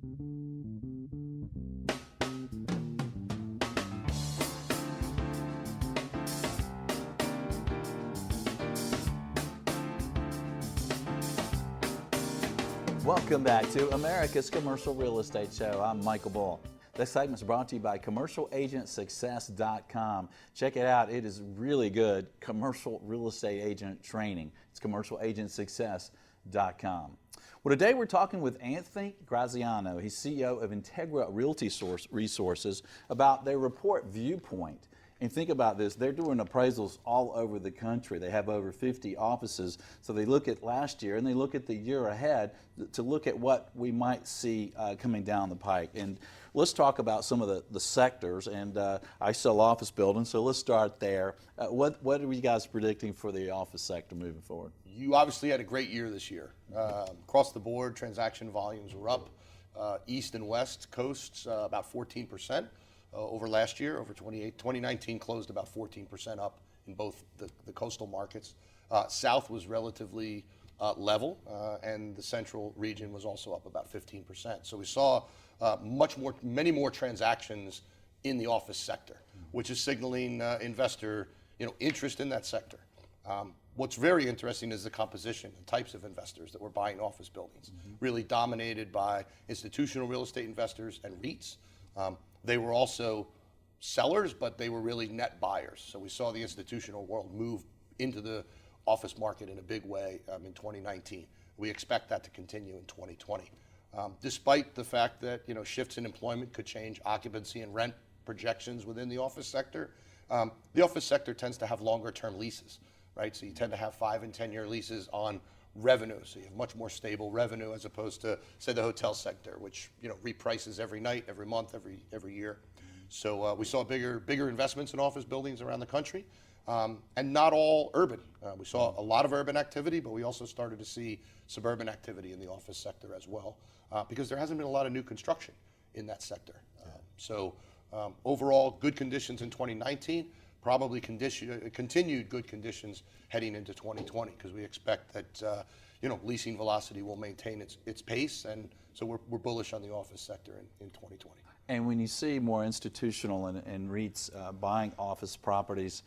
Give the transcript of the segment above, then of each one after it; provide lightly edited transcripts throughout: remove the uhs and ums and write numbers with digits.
Welcome back to America's Commercial Real Estate Show. I'm Michael Bull. This segment is brought to you by CommercialAgentSuccess.com. Check it out. It is really good commercial real estate agent training. It's CommercialAgentSuccess.com. Well, today we're talking with Anthony Graziano. He's CEO of Integra Realty Resources about their report Viewpoint. And think about this, they're doing appraisals all over the country. They have over 50 offices. So they look at last year and they look at the year ahead to look at what we might see coming down the pike. And let's talk about some of the sectors. And I sell office buildings, so let's start there. What are you guys predicting for the office sector moving forward? You obviously had a great year this year. Across the board, transaction volumes were up. East and West coasts about 14%. Over last year, over 2019 closed about 14% up in both the coastal markets. South was relatively level, and the central region was also up about 15%. So we saw many more transactions in the office sector, which is signaling investor interest in that sector. What's very interesting is the composition and types of investors that were buying office buildings, really dominated by institutional real estate investors and REITs. They were also sellers, but they were really net buyers. So we saw the institutional world move into the office market in a big way in 2019. We expect that to continue in 2020. Despite the fact that shifts in employment could change occupancy and rent projections within the office sector, the office sector tends to have longer term leases, right? So you tend to have 5 and 10 year leases on revenue, so you have much more stable revenue as opposed to, say, the hotel sector, which reprices every night, every month, every year. So we saw bigger investments in office buildings around the country, and not all urban. We saw a lot of urban activity, but we also started to see suburban activity in the office sector as well, because there hasn't been a lot of new construction in that sector. So overall, good conditions in 2019. Probably continued good conditions heading into 2020, because we expect that leasing velocity will maintain its pace, and so we're bullish on the office sector in 2020. And when you see more institutional and REITs buying office properties,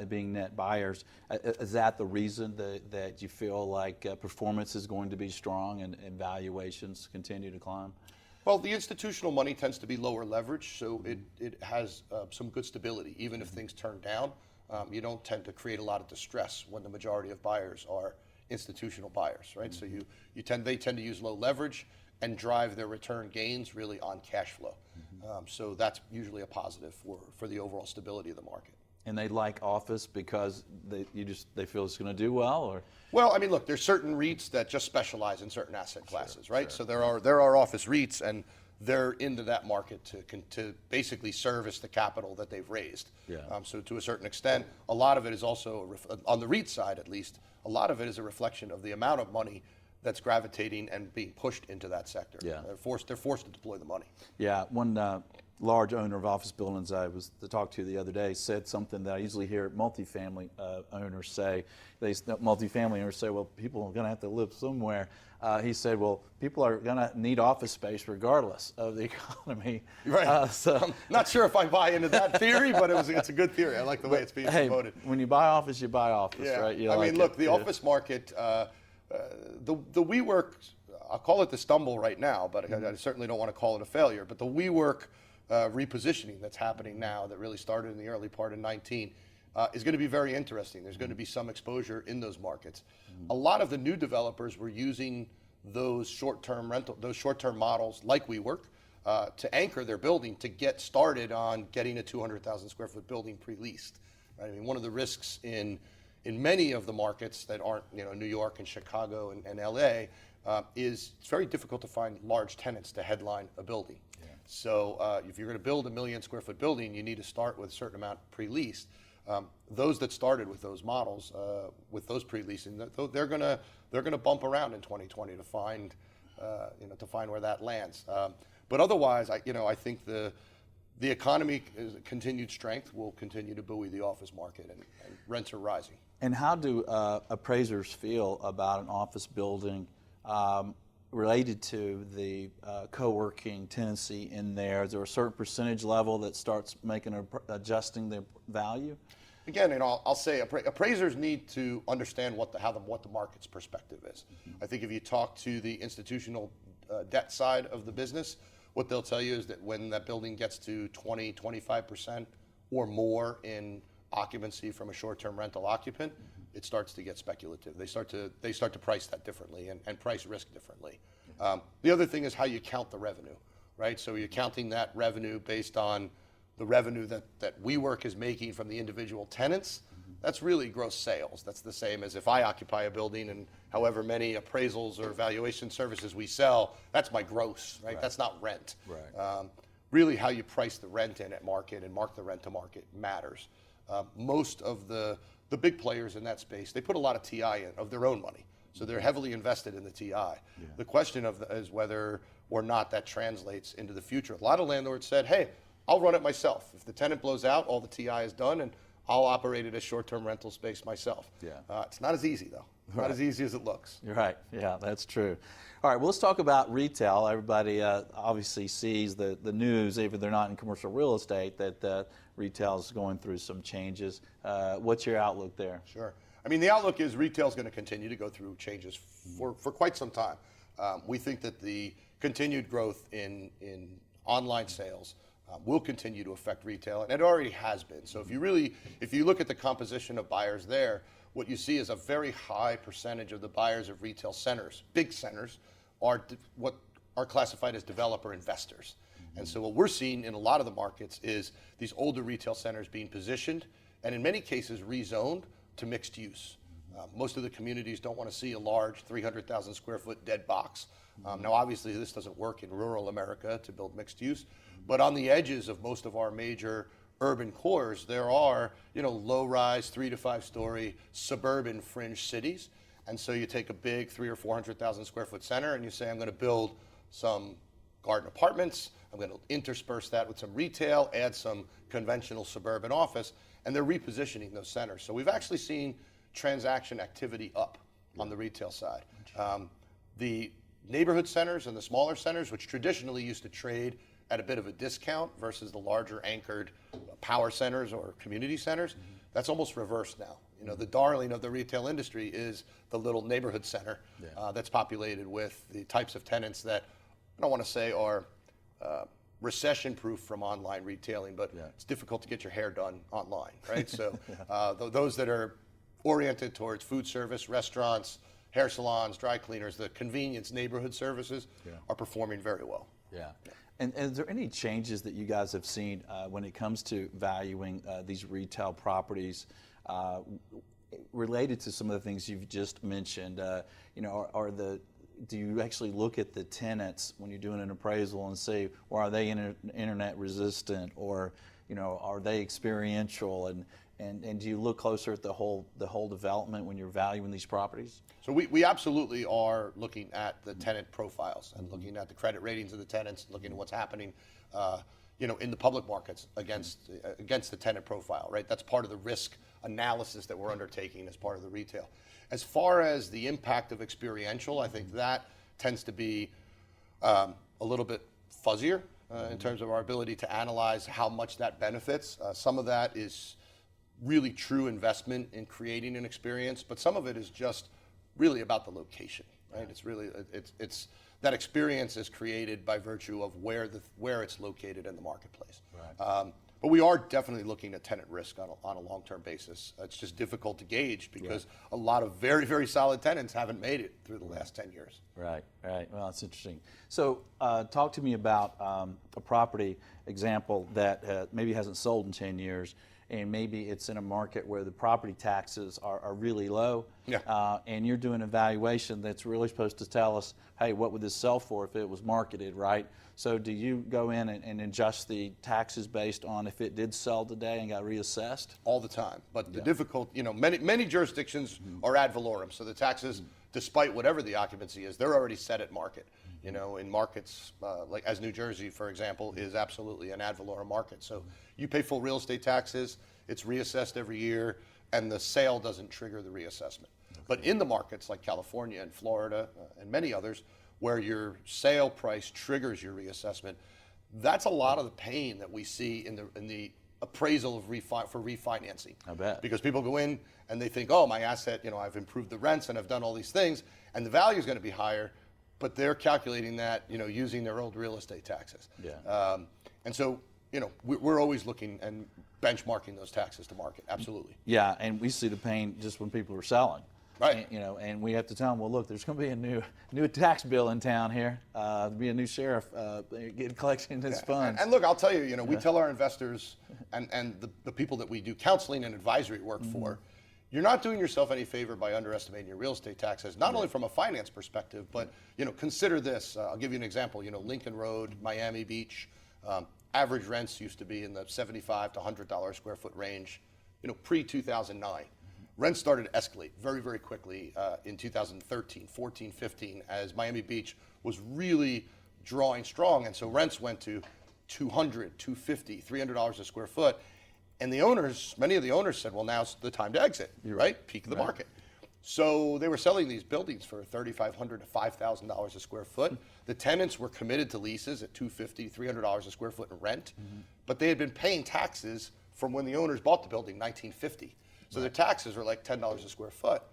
being net buyers, is that the reason that you feel like performance is going to be strong and valuations continue to climb? Well, the institutional money tends to be lower leverage, so it has some good stability. Even if things turn down, you don't tend to create a lot of distress when the majority of buyers are institutional buyers, right? So they tend to use low leverage and drive their return gains really on cash flow. So that's usually a positive for the overall stability of the market. And they like office because they feel it's going to do well, or? Well, I mean, look, there's certain REITs that just specialize in certain asset classes, right? Sure. So there are office REITs, and they're into that market to basically service the capital that they've raised. Yeah. So to a certain extent, a lot of it is also on the REIT side, at least, a lot of it is a reflection of the amount of money that's gravitating and being pushed into that sector. Yeah. They're forced to deploy the money. Yeah. One large owner of office buildings I was to talk to the other day said something that I usually hear multifamily owners say. Multifamily owners say, well, people are going to have to live somewhere. He said, well, people are going to need office space regardless of the economy. Right. So I'm not sure if I buy into that theory, but it's a good theory. I like the way it's being promoted. When you buy office, you buy office, yeah. right? Look, the office market, the WeWork, I'll call it the stumble right now, but I certainly don't want to call it a failure. But the WeWork repositioning that's happening now, that really started in the early part of 19, is going to be very interesting. There's going to be some exposure in those markets. A lot of the new developers were using those short-term models like WeWork to anchor their building to get started on getting a 200,000 square foot building pre-leased. Right? I mean, one of the risks in many of the markets that aren't New York and Chicago and LA is it's very difficult to find large tenants to headline a building. Yeah. So if you're going to build a 1 million square foot building, you need to start with a certain amount pre-leased. Those that started with those models, with those pre-leasing, they're going to bump around in 2020 to find where that lands. But otherwise, I think the economy continued strength will continue to buoy the office market, and rents are rising. And how do appraisers feel about an office building related to the co-working tenancy in there? Is there a certain percentage level that starts adjusting the value? Again, I'll say appraisers need to understand what the market's perspective is. I think if you talk to the institutional debt side of the business, what they'll tell you is that when that building gets to 20-25% or more in occupancy from a short-term rental occupant, it starts to get speculative. They start to price that differently and price risk differently. The other thing is how you count the revenue, right? So you're counting that revenue based on the revenue that WeWork is making from the individual tenants. That's really gross sales. That's the same as if I occupy a building and however many appraisals or valuation services we sell, that's my gross, right? That's not rent. Right. Really how you price the rent in at market and mark the rent to market matters. Most of the big players in that space, they put a lot of TI in of their own money. So they're heavily invested in the TI. Yeah. The question is whether or not that translates into the future. A lot of landlords said, hey, I'll run it myself. If the tenant blows out, all the TI is done, and I'll operate it as short-term rental space myself. Yeah. It's not as easy, though. Not as easy as it looks. You're right. Yeah, that's true. All right, well, let's talk about retail. Everybody obviously sees the news, even if they're not in commercial real estate, that retail is going through some changes. What's your outlook there? Sure. I mean, the outlook is retail is going to continue to go through changes for quite some time. We think that the continued growth in online sales will continue to affect retail, and it already has been. So if you look at the composition of buyers there, what you see is a very high percentage of the buyers of retail centers, big centers, are what are classified as developer investors. And so what we're seeing in a lot of the markets is these older retail centers being positioned, and in many cases rezoned to mixed use. Most of the communities don't want to see a large 300,000 square foot dead box. Now, obviously, this doesn't work in rural America to build mixed use, but on the edges of most of our major urban cores, there are low-rise 3 to 5 story suburban fringe cities. And so you take a big 300,000 or 400,000 square foot center and you say, I'm going to build some garden apartments. I'm going to intersperse that with some retail, add some conventional suburban office, and they're repositioning those centers. So we've actually seen transaction activity up on the retail side. The neighborhood centers and the smaller centers, which traditionally used to trade at a bit of a discount versus the larger anchored power centers or community centers, that's almost reversed now. The darling of the retail industry is the little neighborhood center that's populated with the types of tenants that I don't want to say are recession-proof from online retailing, but it's difficult to get your hair done online, right? So those that are oriented towards food service, restaurants, hair salons, dry cleaners, the convenience neighborhood services are performing very well. Yeah. And is there any changes that you guys have seen when it comes to valuing these retail properties related to some of the things you've just mentioned? Do you actually look at the tenants when you're doing an appraisal and say, well, are they internet resistant, or are they experiential, and do you look closer at the whole development when you're valuing these properties? So we absolutely are looking at the tenant profiles and looking at the credit ratings of the tenants, looking at what's happening in the public markets against the tenant profile, right? That's part of the risk analysis that we're undertaking as part of the retail. As far as the impact of experiential, I think that tends to be a little bit fuzzier in terms of our ability to analyze how much that benefits. Some of that is really true investment in creating an experience, but some of it is just really about the location, right? It's really it's that experience is created by virtue of where it's located in the marketplace. Right. But we are definitely looking at tenant risk on a long-term basis. It's just difficult to gauge because a lot of very, very solid tenants haven't made it through the last 10 years. Right. Well, that's interesting. So talk to me about a property example that maybe hasn't sold in 10 years, and maybe it's in a market where the property taxes are really low, and you're doing an evaluation that's really supposed to tell us, hey, what would this sell for if it was marketed, right? So do you go in and adjust the taxes based on if it did sell today and got reassessed? All the time. But the difficult, many jurisdictions are ad valorem. So the taxes, despite whatever the occupancy is, they're already set at market. In markets like as New Jersey, for example, is absolutely an ad valorem market. So you pay full real estate taxes, it's reassessed every year, and the sale doesn't trigger the reassessment. But in the markets like California and Florida and many others, where your sale price triggers your reassessment, that's a lot of the pain that we see in the appraisal of for refinancing. I bet. Because people go in and they think, oh, my asset, I've improved the rents and I've done all these things, and the value is going to be higher, but they're calculating that, using their old real estate taxes. Yeah. And so, we're always looking and benchmarking those taxes to market. Absolutely. Yeah, and we see the pain just when people are selling. Right. And we have to tell them, well, look, there's going to be a new tax bill in town here. There'll be a new sheriff collecting his funds. And look, I'll tell you, we tell our investors and the people that we do counseling and advisory work for, you're not doing yourself any favor by underestimating your real estate taxes, not only from a finance perspective, but, consider this. I'll give you an example. Lincoln Road, Miami Beach, average rents used to be in the $75 to $100 a square foot range, pre-2009. Rents started to escalate very, very quickly in 2013, 14, 15, as Miami Beach was really drawing strong. And so rents went to $200, $250, $300 a square foot. And many of the owners said, well, now's the time to exit, right? Peak of the market. So they were selling these buildings for $3,500 to $5,000 a square foot. The tenants were committed to leases at $250, $300 a square foot in rent, but they had been paying taxes from when the owners bought the building, 1950. So their taxes are like $10 a square foot.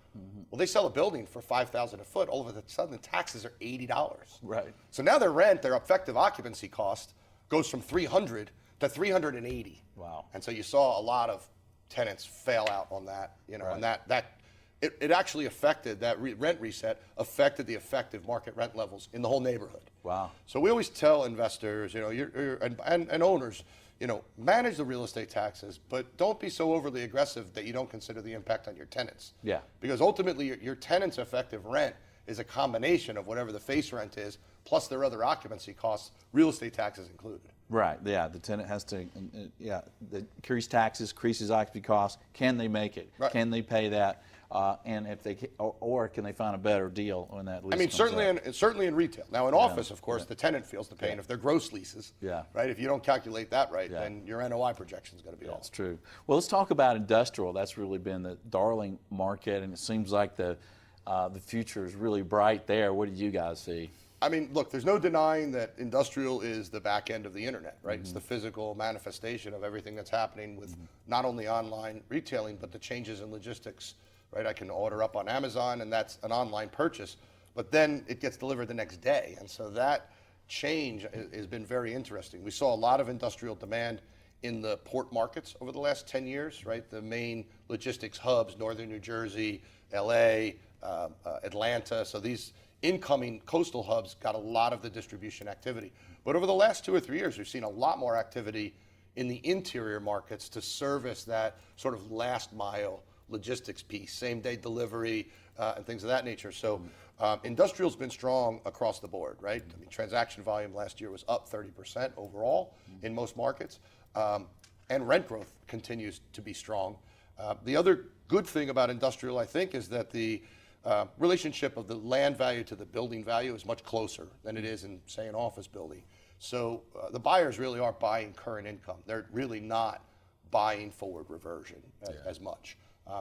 Well, they sell a building for $5,000 a foot. All of a sudden, the taxes are $80. Right. So now their rent, their effective occupancy cost, goes from $300 to $380. Wow. And so you saw a lot of tenants fail out on that. And it actually affected that rent reset affected the effective market rent levels in the whole neighborhood. Wow. So we always tell investors, and owners, manage the real estate taxes, but don't be so overly aggressive that you don't consider the impact on your tenants. Yeah. Because ultimately, your tenant's effective rent is a combination of whatever the face rent is, plus their other occupancy costs, real estate taxes included. Right. Yeah. The tenant has to. The increase taxes, increases occupancy costs. Can they make it? Right. Can they pay that? And if they or can they find a better deal on that lease? I mean, certainly in retail. Now, in office, of course, the tenant feels the pain if they're gross leases. Yeah. Right. If you don't calculate that right, then your NOI projection is going to be off. That's true. Well, let's talk about industrial. That's really been the darling market, and it seems like the future is really bright there. What do you guys see? I mean, look, there's no denying that industrial is the back end of the internet, right? It's the physical manifestation of everything that's happening with not only online retailing, but the changes in logistics, right? I can order up on Amazon, and that's an online purchase, but then it gets delivered the next day. And so that change has been very interesting. We saw a lot of industrial demand in the port markets over the last 10 years, right? The main logistics hubs, northern New Jersey, LA, Atlanta. So these incoming coastal hubs got a lot of the distribution activity. But over the last 2 or 3 years, we've seen a lot more activity in the interior markets to service that sort of last mile logistics piece, same day delivery, and things of that nature. So industrial's been strong across the board, right? I mean, transaction volume last year was up 30% overall in most markets. And rent growth continues to be strong. The other good thing about industrial, I think, is that the relationship of the land value to the building value is much closer than it is in, say, an office building. So the buyers really are buying current income. They're really not buying forward reversion as much.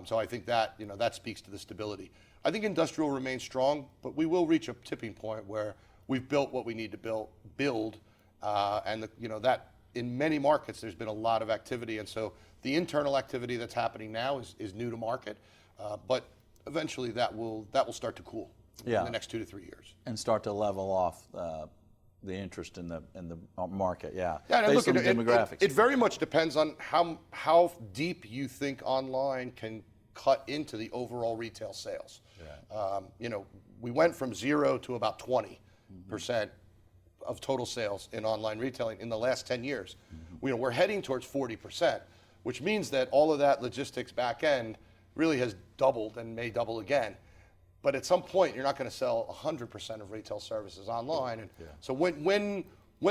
So I think that that speaks to the stability. I think industrial remains strong, but we will reach a tipping point where we've built what we need to build, and that in many markets there's been a lot of activity, and so the internal activity that's happening now is new to market, but eventually that will start to cool in the next 2 to 3 years and start to level off the interest in the market. Yeah. And based look, on the demographics. It very much depends on how deep you think online can cut into the overall retail sales. Yeah. We went from 0 to about 20% of total sales in online retailing in the last 10 years. We're heading towards 40%, which means that all of that logistics back end really has doubled and may double again. But at some point, you're not going to sell 100% of retail services online. And so when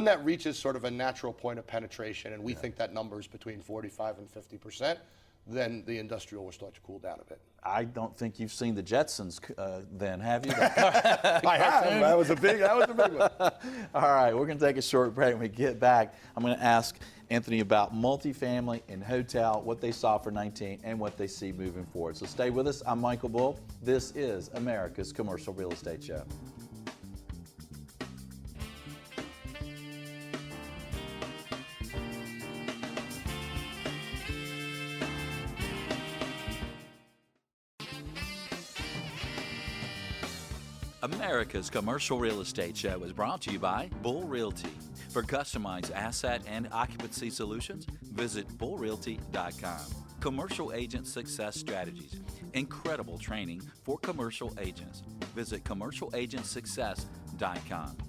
that reaches sort of a natural point of penetration, and we think that number is between 45 and 50%, then the industrial will start to cool down a bit. I don't think you've seen the Jetsons then, have you? I have. That was a big one. All right, we're going to take a short break. When we get back, I'm going to ask Anthony about multifamily and hotel, what they saw for 19 and what they see moving forward. So stay with us. I'm Michael Bull. This is America's Commercial Real Estate Show. America's Commercial Real Estate Show is brought to you by Bull Realty. For customized asset and occupancy solutions, visit bullrealty.com. Commercial Agent Success Strategies. Incredible training for commercial agents. Visit commercialagentsuccess.com.